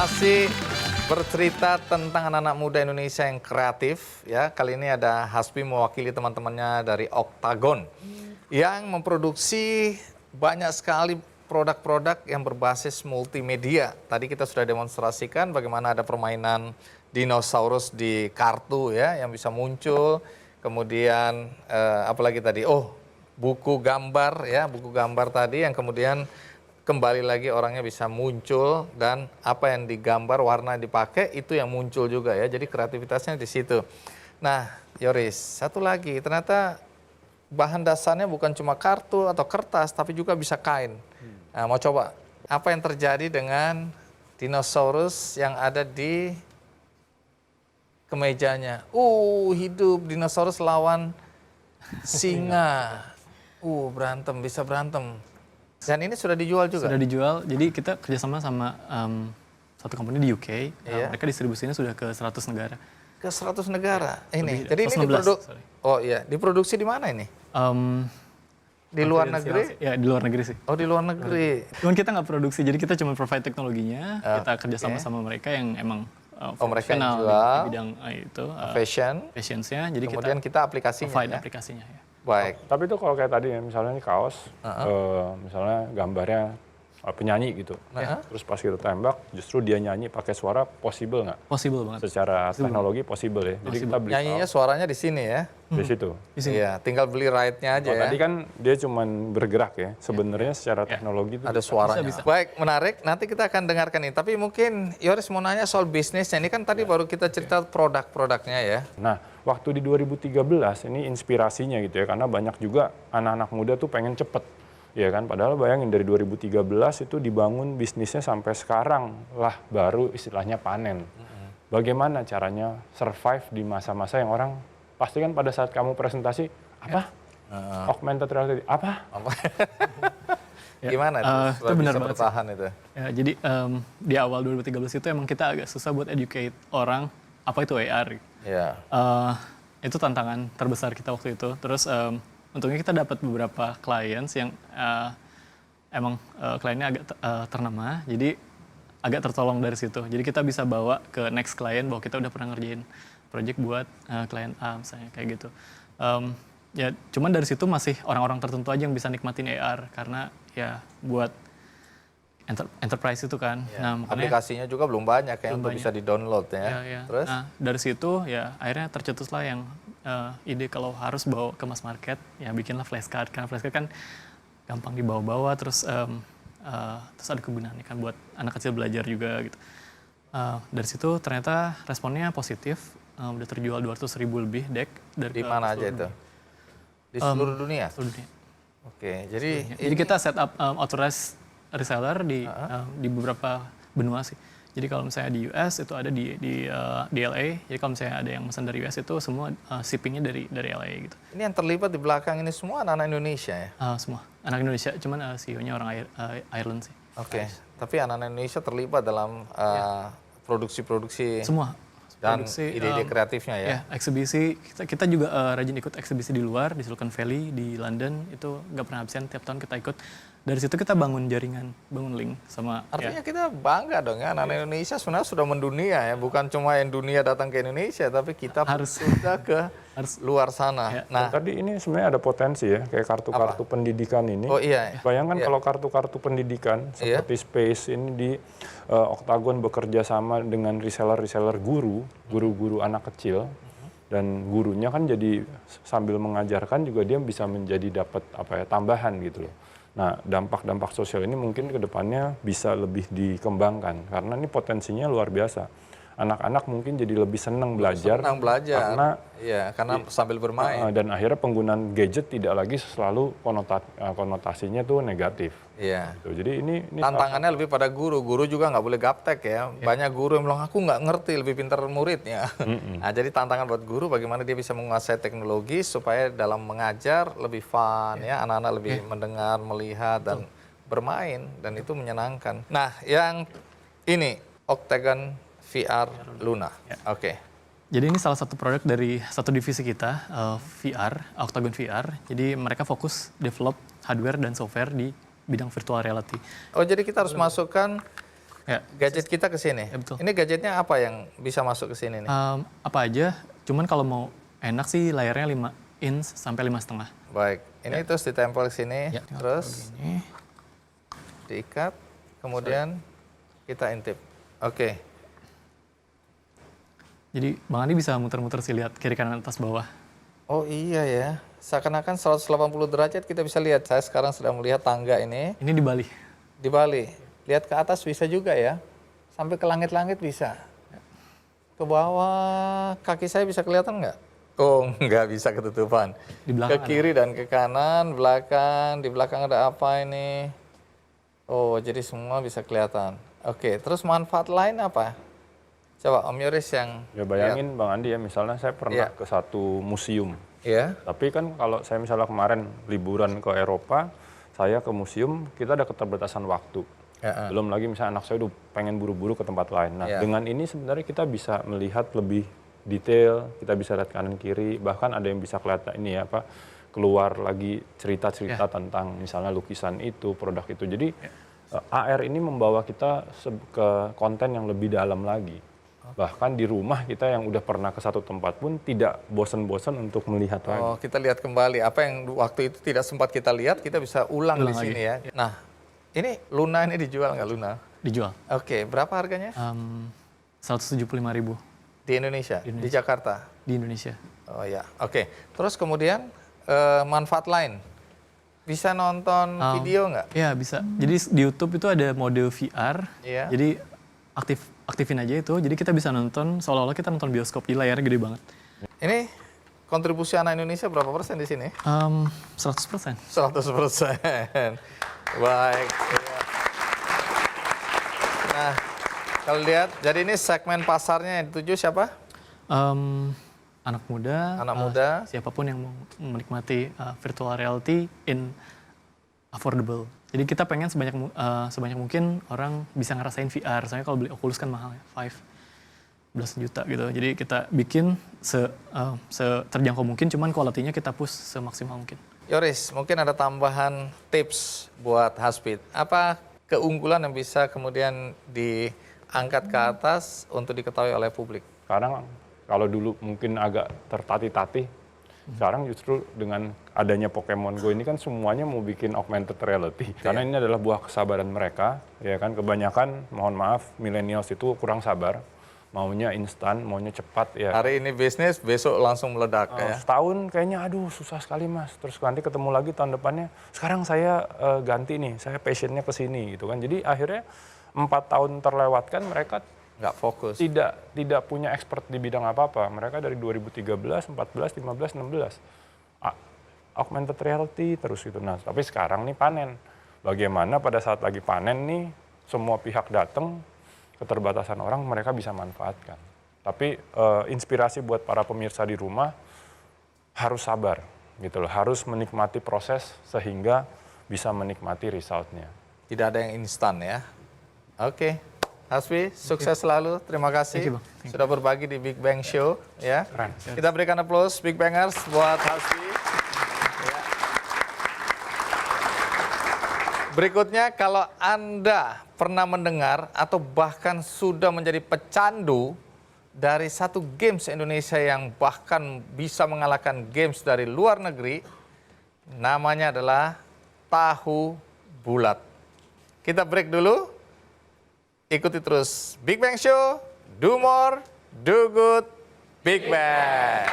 Masih bercerita tentang anak-anak muda Indonesia yang kreatif ya. Kali ini ada Hasbi mewakili teman-temannya dari Octagon yang memproduksi banyak sekali produk-produk yang berbasis multimedia. Tadi kita sudah demonstrasikan bagaimana ada permainan dinosaurus di kartu ya yang bisa muncul. Kemudian apalagi tadi? Oh, buku gambar ya, buku gambar tadi yang kemudian kembali lagi orangnya bisa muncul dan apa yang digambar, warna yang dipakai itu yang muncul juga ya. Jadi kreativitasnya di situ. Nah, Yoris, satu lagi ternyata bahan dasarnya bukan cuma kartu atau kertas tapi juga bisa kain. Nah, mau coba apa yang terjadi dengan dinosaurus yang ada di kemejanya? Hidup dinosaurus lawan singa. Berantem, bisa berantem. Dan ini sudah dijual juga? Sudah dijual, jadi kita kerjasama sama satu company di UK, Iya. mereka distribusinya sudah ke 100 negara. Ke 100 negara? Ini, Lebih, jadi ini 116, diproduksi di mana ini? Di luar negeri? Ya, di luar negeri sih. Oh, di luar negeri. Cuman kita nggak produksi, jadi kita cuma provide teknologinya, kita kerjasama sama mereka yang emang mereka yang profesional jual, di bidang itu, fashion-nya, jadi kemudian kita aplikasinya provide ya? aplikasinya ya. Baik. Tapi itu kalau kayak tadi ya, misalnya ini kaos, misalnya gambarnya penyanyi gitu. Terus pas kita tembak, justru dia nyanyi pakai suara, possible nggak? Possible banget. Secara teknologi possible ya. Jadi kita beli Nyanyinya suaranya di sini ya? di situ. Iya, tinggal beli right-nya aja ya. Tadi kan dia cuma bergerak ya. Sebenarnya secara teknologi itu Ada suaranya. Bisa. Baik, menarik. Nanti kita akan dengarkan ini. Tapi mungkin Yoris mau nanya soal bisnisnya. Ini kan tadi baru kita cerita produk-produknya ya. Nah, waktu di 2013 ini inspirasinya gitu ya, karena banyak juga anak-anak muda tuh pengen cepet, ya kan? Padahal bayangin dari 2013 itu dibangun bisnisnya sampai sekarang lah baru istilahnya panen. Bagaimana caranya survive di masa-masa yang orang pasti kan pada saat kamu presentasi apa? Augmented reality apa? Gimana itu benar bisa banget bertahan itu? Ya, jadi di awal 2013 itu emang kita agak susah buat educate orang apa itu AR. Iya. Itu tantangan terbesar kita waktu itu. Terus untungnya kita dapat beberapa clients yang emang kliennya agak ternama, jadi agak tertolong dari situ. Jadi kita bisa bawa ke next client bahwa kita udah pernah ngerjain project buat klien A misalnya kayak gitu. Ya cuman dari situ masih orang-orang tertentu aja yang bisa nikmatin AR karena ya buat enterprise itu kan. Ya. Nah, makanya Aplikasinya juga belum banyak ya untuk bisa di-download ya. ya. Terus? Nah, dari situ ya akhirnya tercetuslah yang ide kalau harus bawa ke mass market, ya bikinlah flashcard. Karena flashcard kan gampang dibawa-bawa, terus ada kegunaannya kan buat anak kecil belajar juga gitu. Dari situ ternyata responnya positif, udah terjual 200.000 lebih deck. Di mana aja itu? Di seluruh dunia? Seluruh dunia. Oke, jadi Kita set up authorized reseller di beberapa benua sih. Jadi kalau misalnya di US itu ada di LA. Jadi kalau misalnya ada yang pesan dari US itu semua shippingnya dari LA gitu. ini yang terlibat di belakang ini semua anak-anak Indonesia ya? Semua anak Indonesia, cuman CEO-nya orang Ireland sih. Oke, tapi anak-anak Indonesia terlibat dalam produksi-produksi Semua. dan Produksi, ide-ide kreatifnya ya? Ya, eksibisi. Kita juga rajin ikut eksibisi di luar, di Silicon Valley, di London. Itu nggak pernah absen, tiap tahun kita ikut. Dari situ kita bangun jaringan, bangun link sama. Artinya kita bangga dong ya, anak-anak Indonesia sebenarnya sudah mendunia ya, bukan cuma yang dunia datang ke Indonesia, tapi kita sudah ke luar sana. Ya. Nah, Tadi ini sebenarnya ada potensi ya, kayak kartu-kartu pendidikan ini. oh iya. Bayangkan kalau kartu-kartu pendidikan seperti Space ini di Octagon bekerja sama dengan reseller-reseller guru-guru anak kecil, dan gurunya kan jadi sambil mengajarkan juga dia bisa menjadi dapat tambahan gitu loh. Nah, dampak-dampak sosial ini mungkin ke depannya bisa lebih dikembangkan karena ini potensinya luar biasa. Anak-anak mungkin jadi lebih senang belajar. Karena sambil bermain. Dan akhirnya penggunaan gadget tidak lagi selalu konotasinya tuh negatif. Iya. Gitu. Jadi ini Tantangannya lebih pada guru. Guru juga nggak boleh gaptek ya. Banyak guru yang bilang aku nggak ngerti, lebih pintar muridnya. Nah, jadi tantangan buat guru bagaimana dia bisa menguasai teknologi supaya dalam mengajar lebih fun ya, anak-anak lebih mendengar, melihat dan bermain dan itu menyenangkan. Nah, yang ini Octagon VR Luna. Oke. Jadi ini salah satu produk dari satu divisi kita, VR, Octagon VR. Jadi mereka fokus develop hardware dan software di bidang virtual reality. Oh, jadi kita harus masukkan Ya, gadget kita ke sini. Ya, betul. Ini gadgetnya apa yang bisa masuk ke sini nih? apa aja, cuman kalau mau enak sih layarnya 5 inch sampai 5,5. Baik, ini terus ditempel ke sini, Ya, terus ini. diikat, kemudian kita intip. Oke. Jadi Bang Andi bisa muter-muter sih, lihat kiri kanan atas bawah. Oh iya ya, seakan-akan 180 derajat kita bisa lihat. Saya sekarang sedang melihat tangga ini Ini di Bali. di Bali. Lihat ke atas bisa juga ya, sampai ke langit-langit bisa. Ke bawah, kaki saya bisa kelihatan nggak? Oh, nggak bisa, ketutupan. Di Ke belakang kiri dan ke kanan, belakang, di belakang ada apa ini? Oh, jadi semua bisa kelihatan. Oke, terus manfaat lain apa? Coba Om Yoris yang Ya bayangin Bang Andi ya, misalnya saya pernah Iya. ke satu museum. ya. Tapi kan kalau saya misalnya kemarin liburan ke Eropa, saya ke museum, kita ada keterbatasan waktu. Ya, Belum lagi misalnya anak saya udah pengen buru-buru ke tempat lain. Nah, Ya. dengan ini sebenarnya kita bisa melihat lebih detail, kita bisa lihat kanan kiri, bahkan ada yang bisa kelihatan ini ya apa keluar lagi cerita-cerita tentang misalnya lukisan itu, produk itu. Jadi AR ini membawa kita ke konten yang lebih dalam lagi. Bahkan di rumah kita yang udah pernah ke satu tempat pun tidak bosan-bosan untuk melihat lagi. Oh, kita lihat kembali apa yang waktu itu tidak sempat kita lihat, kita bisa ulang di sini ya. Nah, ini Luna ini dijual nggak Luna? Dijual. Oke, berapa harganya? 175.000 Di Indonesia, di Jakarta. di Indonesia. Oh ya, oke. Terus kemudian manfaat lain, bisa nonton video nggak? Ya bisa. Jadi di YouTube itu ada mode VR. Iya. Jadi aktifin aja itu. Jadi kita bisa nonton seolah-olah kita nonton bioskop. Jadi layarnya gede banget. Ini kontribusi anak Indonesia berapa persen di sini? 100%. 100%. Baik. Iya. Nah, kalau lihat, jadi ini segmen pasarnya yang dituju siapa? Anak muda. Anak muda. Siapapun yang mau menikmati virtual reality in affordable. Jadi kita pengen sebanyak mungkin orang bisa ngerasain VR. Soalnya kalau beli Oculus kan mahal ya, 11 juta gitu. Jadi kita bikin terjangkau mungkin, cuman kualitinya kita push semaksimal mungkin. Yoris, mungkin ada tambahan tips buat Haspit. Apa keunggulan yang bisa kemudian diangkat ke atas untuk diketahui oleh publik? Sekarang kalau dulu mungkin agak tertatih-tatih, sekarang justru dengan adanya Pokemon Go ini kan semuanya mau bikin augmented reality. Karena ini adalah buah kesabaran mereka, ya kan kebanyakan mohon maaf millennials itu kurang sabar, maunya instan, maunya cepat ya. Hari ini bisnis, besok langsung meledak ya. Setahun kayaknya aduh susah sekali Mas. Terus nanti ketemu lagi tahun depannya, sekarang saya ganti nih, saya passionnya ke sini gitu kan. Jadi akhirnya 4 tahun terlewatkan mereka Nggak fokus. tidak punya expert di bidang apa-apa. Mereka dari 2013, 14, 15, 16. Augmented reality terus gitu. Nah, tapi sekarang nih panen. Bagaimana pada saat lagi panen nih, semua pihak datang, keterbatasan orang mereka bisa manfaatkan. Tapi inspirasi buat para pemirsa di rumah harus sabar gitu loh. Harus menikmati proses sehingga bisa menikmati resultnya. Tidak ada yang instan ya. Oke. Hasbi, sukses selalu. Terima kasih Thank you, Bang. sudah berbagi di Big Bang Show ya. Keren. Kita berikan aplaus Big Bangers buat Hasbi. Ya. Berikutnya, kalau Anda pernah mendengar atau bahkan sudah menjadi pecandu dari satu games Indonesia yang bahkan bisa mengalahkan games dari luar negeri, namanya adalah tahu bulat. Kita break dulu. Ikuti terus Big Bang Show, do more, do good, Big Bang.